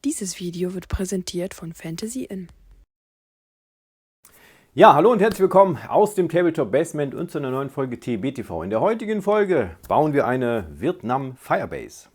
Dieses Video wird präsentiert von Fantasy Inn. Ja, hallo und herzlich willkommen aus dem Tabletop Basement und zu einer neuen Folge TBTV. In der heutigen Folge bauen wir eine Vietnam Firebase.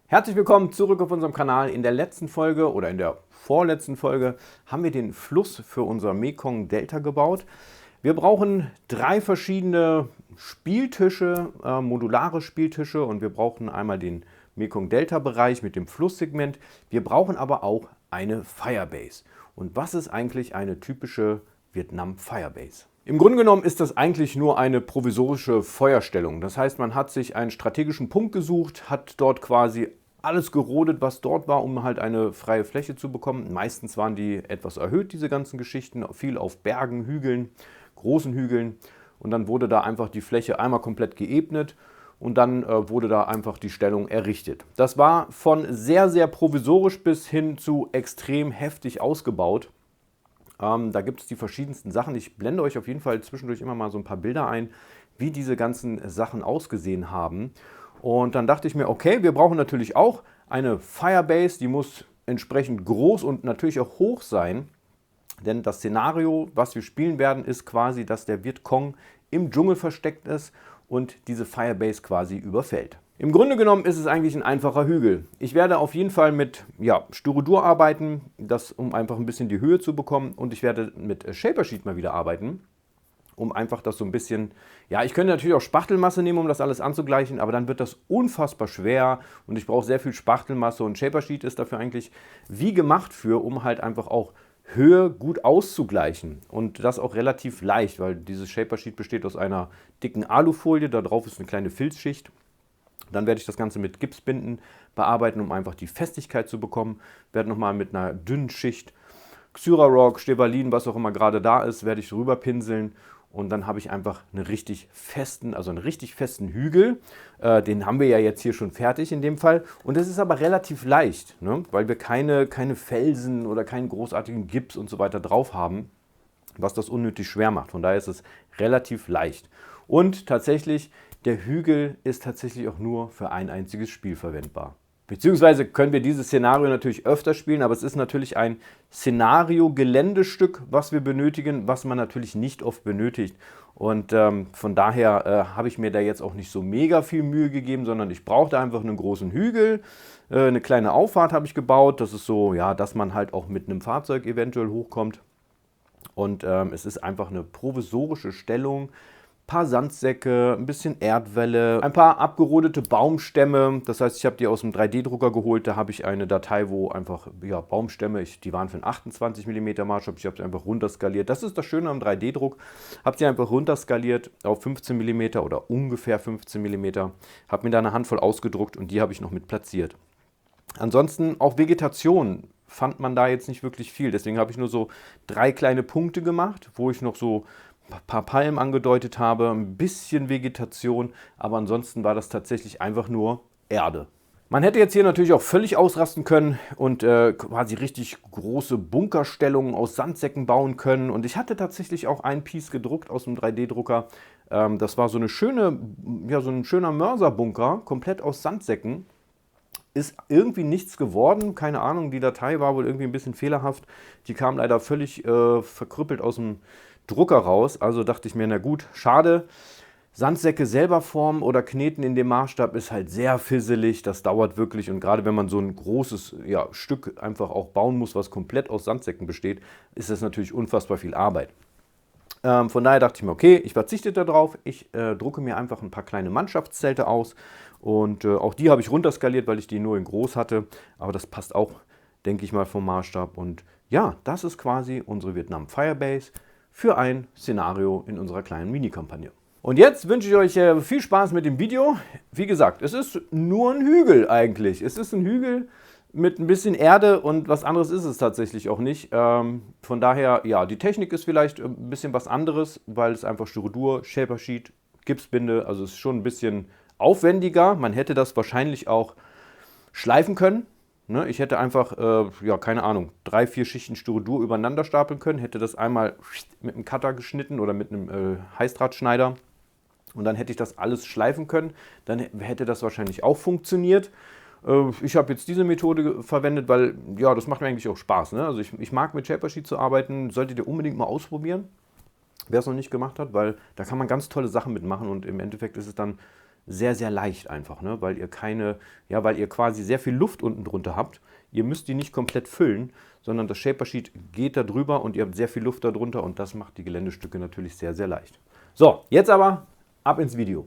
Herzlich willkommen zurück auf unserem Kanal. In der letzten Folge oder in der vorletzten Folge haben wir den Fluss für unser Mekong Delta gebaut. Wir brauchen 3 verschiedene Spieltische, modulare Spieltische, und wir brauchen einmal den Mekong Delta Bereich mit dem Flusssegment. Wir brauchen aber auch eine Firebase. Und was ist eigentlich eine typische Vietnam Firebase? Im Grunde genommen ist das eigentlich nur eine provisorische Feuerstellung. Das heißt, man hat sich einen strategischen Punkt gesucht, hat dort quasi alles gerodet, was dort war, um halt eine freie Fläche zu bekommen. Meistens waren die etwas erhöht, diese ganzen Geschichten, viel auf Bergen, Hügeln, großen Hügeln. Und dann wurde da einfach die Fläche einmal komplett geebnet und dann wurde da einfach die Stellung errichtet. Das war von sehr, sehr provisorisch bis hin zu extrem heftig ausgebaut. Da gibt es die verschiedensten Sachen. Ich blende euch auf jeden Fall zwischendurch immer mal so ein paar Bilder ein, wie diese ganzen Sachen ausgesehen haben. Und dann dachte ich mir, okay, wir brauchen natürlich auch eine Firebase, die muss entsprechend groß und natürlich auch hoch sein. Denn das Szenario, was wir spielen werden, ist quasi, dass der Vietcong im Dschungel versteckt ist und diese Firebase quasi überfällt. Im Grunde genommen ist es eigentlich ein einfacher Hügel. Ich werde auf jeden Fall mit Styrodur arbeiten, um einfach ein bisschen die Höhe zu bekommen. Und ich werde mit Shaper Sheet mal wieder arbeiten, um einfach das so ein bisschen... Ja, ich könnte natürlich auch Spachtelmasse nehmen, um das alles anzugleichen, aber dann wird das unfassbar schwer und ich brauche sehr viel Spachtelmasse. Und Shaper Sheet ist dafür eigentlich wie gemacht um halt einfach auch Höhe gut auszugleichen. Und das auch relativ leicht, weil dieses Shaper Sheet besteht aus einer dicken Alufolie, da drauf ist eine kleine Filzschicht. Dann werde ich das Ganze mit Gipsbinden bearbeiten, um einfach die Festigkeit zu bekommen. Werde nochmal mit einer dünnen Schicht Xyrarock, Stevalin, was auch immer gerade da ist, werde ich drüber pinseln. Und dann habe ich einfach einen richtig festen Hügel. Den haben wir ja jetzt hier schon fertig in dem Fall. Und das ist aber relativ leicht, ne? Weil wir keine Felsen oder keinen großartigen Gips und so weiter drauf haben, was das unnötig schwer macht. Von daher ist es relativ leicht. Und tatsächlich, der Hügel ist tatsächlich auch nur für ein einziges Spiel verwendbar. Beziehungsweise können wir dieses Szenario natürlich öfter spielen, aber es ist natürlich ein Szenario-Geländestück, was wir benötigen, was man natürlich nicht oft benötigt. Und von daher habe ich mir da jetzt auch nicht so mega viel Mühe gegeben, sondern ich brauchte einfach einen großen Hügel. Eine kleine Auffahrt habe ich gebaut. Das ist so, ja, dass man halt auch mit einem Fahrzeug eventuell hochkommt. Und es ist einfach eine provisorische Stellung. Ein paar Sandsäcke, ein bisschen Erdwälle, ein paar abgerodete Baumstämme. Das heißt, ich habe die aus dem 3D-Drucker geholt. Da habe ich eine Datei, wo einfach Baumstämme, die waren für einen 28 mm Maßstab. Ich habe sie einfach runterskaliert. Das ist das Schöne am 3D-Druck. Habe sie einfach runterskaliert auf 15 mm oder ungefähr 15 mm. Habe mir da eine Handvoll ausgedruckt und die habe ich noch mit platziert. Ansonsten auch Vegetation fand man da jetzt nicht wirklich viel. Deswegen habe ich nur so 3 kleine Punkte gemacht, wo ich noch so ein paar Palmen angedeutet habe, ein bisschen Vegetation, aber ansonsten war das tatsächlich einfach nur Erde. Man hätte jetzt hier natürlich auch völlig ausrasten können und quasi richtig große Bunkerstellungen aus Sandsäcken bauen können. Und ich hatte tatsächlich auch ein Piece gedruckt aus dem 3D-Drucker. Das war so ein schöner Mörserbunker, komplett aus Sandsäcken. Ist irgendwie nichts geworden, keine Ahnung, die Datei war wohl irgendwie ein bisschen fehlerhaft. Die kam leider völlig verkrüppelt aus dem Drucker raus, also dachte ich mir, na gut, schade. Sandsäcke selber formen oder kneten in dem Maßstab ist halt sehr fisselig, das dauert wirklich, und gerade wenn man so ein großes Stück einfach auch bauen muss, was komplett aus Sandsäcken besteht, ist das natürlich unfassbar viel Arbeit. Von daher dachte ich mir, okay, ich verzichte darauf, ich drucke mir einfach ein paar kleine Mannschaftszelte aus und auch die habe ich runterskaliert, weil ich die nur in groß hatte, aber das passt auch, denke ich mal, vom Maßstab. Und ja, das ist quasi unsere Vietnam Firebase für ein Szenario in unserer kleinen Mini-Kampagne. Und jetzt wünsche ich euch viel Spaß mit dem Video. Wie gesagt, es ist nur ein Hügel eigentlich. Es ist ein Hügel, mit ein bisschen Erde und was anderes ist es tatsächlich auch nicht. Von daher, ja, die Technik ist vielleicht ein bisschen was anderes, weil es einfach Styrodur, Shaper Sheet, Gipsbinde, also es ist schon ein bisschen aufwendiger. Man hätte das wahrscheinlich auch schleifen können. Ne? Ich hätte einfach, ja, keine Ahnung, 3, 4 Schichten Styrodur übereinander stapeln können, hätte das einmal mit einem Cutter geschnitten oder mit einem Heißdrahtschneider und dann hätte ich das alles schleifen können. Dann hätte das wahrscheinlich auch funktioniert. Ich habe jetzt diese Methode verwendet, weil, ja, das macht mir eigentlich auch Spaß. Ne? Also ich mag mit Shaper Sheet zu arbeiten, solltet ihr unbedingt mal ausprobieren, wer es noch nicht gemacht hat, weil da kann man ganz tolle Sachen mitmachen und im Endeffekt ist es dann sehr, sehr leicht einfach, ne? Weil ihr weil ihr quasi sehr viel Luft unten drunter habt. Ihr müsst die nicht komplett füllen, sondern das Shaper Sheet geht da drüber und ihr habt sehr viel Luft darunter und das macht die Geländestücke natürlich sehr, sehr leicht. So, jetzt aber ab ins Video.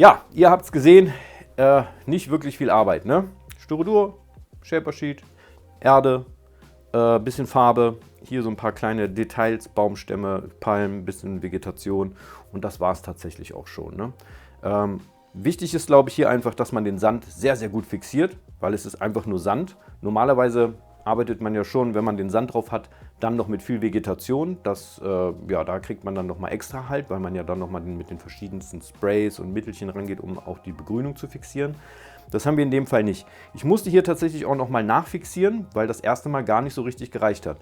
Ja, ihr habt es gesehen, nicht wirklich viel Arbeit, ne? Styrodur, Shaper Sheet, Erde, bisschen Farbe, hier so ein paar kleine Details, Baumstämme, Palmen, bisschen Vegetation und das war es tatsächlich auch schon, ne? Wichtig ist, glaube ich, hier einfach, dass man den Sand sehr, sehr gut fixiert, weil es ist einfach nur Sand. Normalerweise arbeitet man ja schon, wenn man den Sand drauf hat, dann noch mit viel Vegetation. Das, ja, da kriegt man dann nochmal extra Halt, weil man ja dann nochmal mit den verschiedensten Sprays und Mittelchen rangeht, um auch die Begrünung zu fixieren. Das haben wir in dem Fall nicht. Ich musste hier tatsächlich auch nochmal nachfixieren, weil das erste Mal gar nicht so richtig gereicht hat.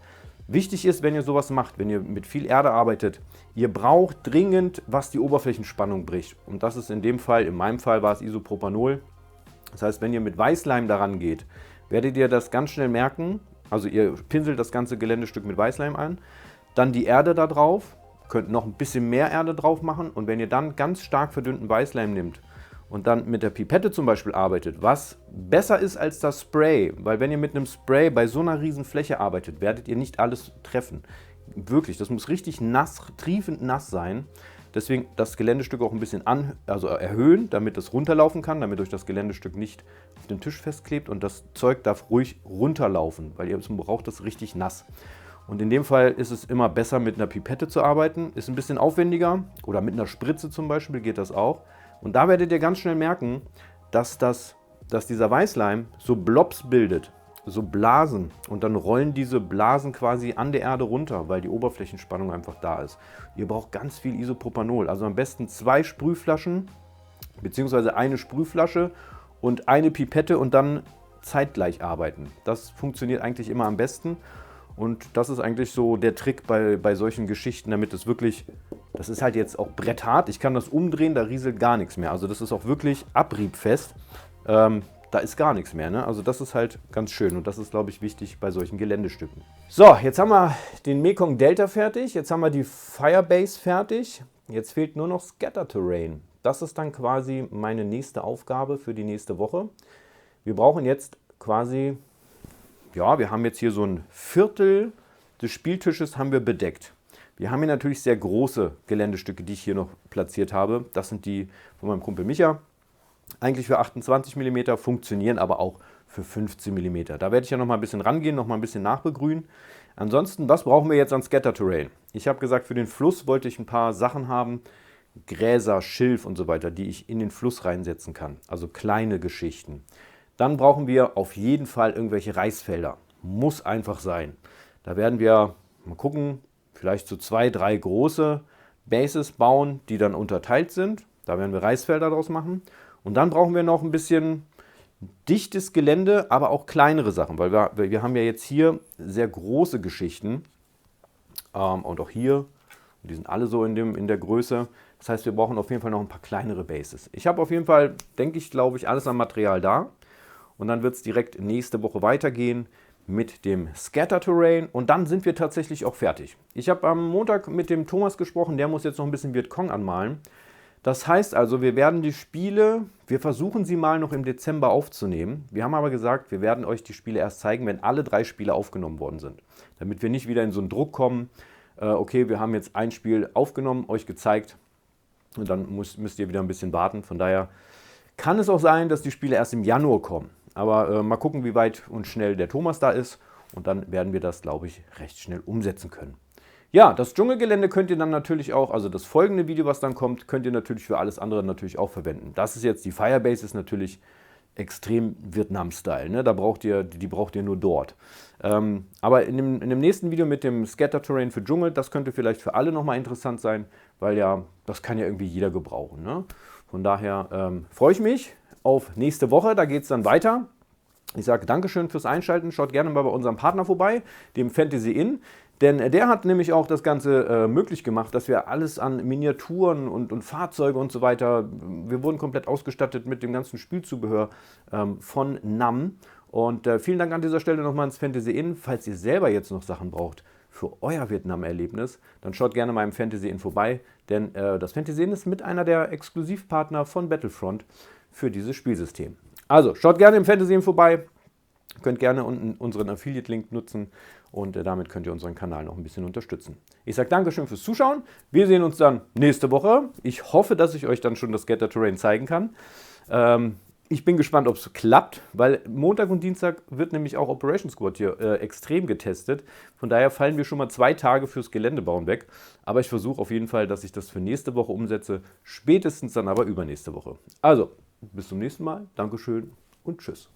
Wichtig ist, wenn ihr sowas macht, wenn ihr mit viel Erde arbeitet, ihr braucht dringend, was die Oberflächenspannung bricht. Und das ist in dem Fall, in meinem Fall war es Isopropanol. Das heißt, wenn ihr mit Weißleim daran geht, werdet ihr das ganz schnell merken. Also ihr pinselt das ganze Geländestück mit Weißleim an, dann die Erde da drauf, könnt noch ein bisschen mehr Erde drauf machen und wenn ihr dann ganz stark verdünnten Weißleim nehmt und dann mit der Pipette zum Beispiel arbeitet, was besser ist als das Spray, weil wenn ihr mit einem Spray bei so einer riesen Fläche arbeitet, werdet ihr nicht alles treffen. Wirklich, das muss richtig nass, triefend nass sein. Deswegen das Geländestück auch ein bisschen erhöhen, damit es runterlaufen kann, damit euch das Geländestück nicht auf dem Tisch festklebt und das Zeug darf ruhig runterlaufen, weil ihr braucht das richtig nass. Und in dem Fall ist es immer besser mit einer Pipette zu arbeiten, ist ein bisschen aufwendiger oder mit einer Spritze zum Beispiel geht das auch. Und da werdet ihr ganz schnell merken, dass dieser Weißleim so Blobs bildet, so Blasen. Und dann rollen diese Blasen quasi an der Erde runter, weil die Oberflächenspannung einfach da ist. Ihr braucht ganz viel Isopropanol. Also am besten 2 Sprühflaschen, beziehungsweise eine Sprühflasche und eine Pipette und dann zeitgleich arbeiten. Das funktioniert eigentlich immer am besten. Und das ist eigentlich so der Trick bei solchen Geschichten, damit es wirklich, das ist halt jetzt auch bretthart, ich kann das umdrehen, da rieselt gar nichts mehr. Also das ist auch wirklich abriebfest, da ist gar nichts mehr, ne? Also das ist halt ganz schön und das ist, glaube ich, wichtig bei solchen Geländestücken. So, jetzt haben wir den Mekong Delta fertig, jetzt haben wir die Firebase fertig, jetzt fehlt nur noch Scatter Terrain. Das ist dann quasi meine nächste Aufgabe für die nächste Woche. Wir brauchen jetzt quasi... Ja, wir haben jetzt hier so ein Viertel des Spieltisches haben wir bedeckt. Wir haben hier natürlich sehr große Geländestücke, die ich hier noch platziert habe. Das sind die von meinem Kumpel Micha. Eigentlich für 28 mm, funktionieren aber auch für 15 mm. Da werde ich ja noch mal ein bisschen rangehen, noch mal ein bisschen nachbegrünen. Ansonsten, was brauchen wir jetzt an Scatter Terrain? Ich habe gesagt, für den Fluss wollte ich ein paar Sachen haben, Gräser, Schilf und so weiter, die ich in den Fluss reinsetzen kann. Also kleine Geschichten. Dann brauchen wir auf jeden Fall irgendwelche Reisfelder. Muss einfach sein. Da werden wir mal gucken, vielleicht so 2, 3 große Bases bauen, die dann unterteilt sind. Da werden wir Reisfelder draus machen. Und dann brauchen wir noch ein bisschen dichtes Gelände, aber auch kleinere Sachen, weil wir haben ja jetzt hier sehr große Geschichten. Und auch hier, die sind alle so in der Größe. Das heißt, wir brauchen auf jeden Fall noch ein paar kleinere Bases. Ich habe auf jeden Fall, glaube ich, alles an Material da. Und dann wird es direkt nächste Woche weitergehen mit dem Scatter Terrain. Und dann sind wir tatsächlich auch fertig. Ich habe am Montag mit dem Thomas gesprochen, der muss jetzt noch ein bisschen Vietcong anmalen. Das heißt also, wir werden die Spiele, wir versuchen sie mal noch im Dezember aufzunehmen. Wir haben aber gesagt, wir werden euch die Spiele erst zeigen, wenn alle 3 Spiele aufgenommen worden sind. Damit wir nicht wieder in so einen Druck kommen, okay, wir haben jetzt ein Spiel aufgenommen, euch gezeigt und dann müsst ihr wieder ein bisschen warten. Von daher kann es auch sein, dass die Spiele erst im Januar kommen. Aber mal gucken, wie weit und schnell der Thomas da ist. Und dann werden wir das, glaube ich, recht schnell umsetzen können. Ja, das Dschungelgelände könnt ihr dann natürlich auch, also das folgende Video, was dann kommt, könnt ihr natürlich für alles andere natürlich auch verwenden. Das ist jetzt, die Firebase ist natürlich extrem Vietnam-Style, ne? Die braucht ihr nur dort. Aber in dem nächsten Video mit dem Scatter Terrain für Dschungel, das könnte vielleicht für alle nochmal interessant sein, weil ja, das kann ja irgendwie jeder gebrauchen, ne? Von daher freue ich mich auf nächste Woche, da geht es dann weiter. Ich sage Dankeschön fürs Einschalten, schaut gerne mal bei unserem Partner vorbei, dem Fantasy Inn, denn der hat nämlich auch das Ganze möglich gemacht, dass wir alles an Miniaturen und Fahrzeuge und so weiter, wir wurden komplett ausgestattet mit dem ganzen Spielzubehör von NAM und vielen Dank an dieser Stelle nochmal ins Fantasy Inn. Falls ihr selber jetzt noch Sachen braucht für euer Vietnam-Erlebnis, dann schaut gerne mal im Fantasy Inn vorbei, denn das Fantasy Inn ist mit einer der Exklusivpartner von Battlefront für dieses Spielsystem. Also, schaut gerne im Fantasy Inn vorbei. Könnt gerne unten unseren Affiliate-Link nutzen und damit könnt ihr unseren Kanal noch ein bisschen unterstützen. Ich sage Dankeschön fürs Zuschauen. Wir sehen uns dann nächste Woche. Ich hoffe, dass ich euch dann schon das Scatter Terrain zeigen kann. Ich bin gespannt, ob es klappt, weil Montag und Dienstag wird nämlich auch Operation Squad hier extrem getestet. Von daher fallen wir schon mal 2 Tage fürs Geländebauen weg. Aber ich versuche auf jeden Fall, dass ich das für nächste Woche umsetze. Spätestens dann aber übernächste Woche. Also, bis zum nächsten Mal. Dankeschön und tschüss.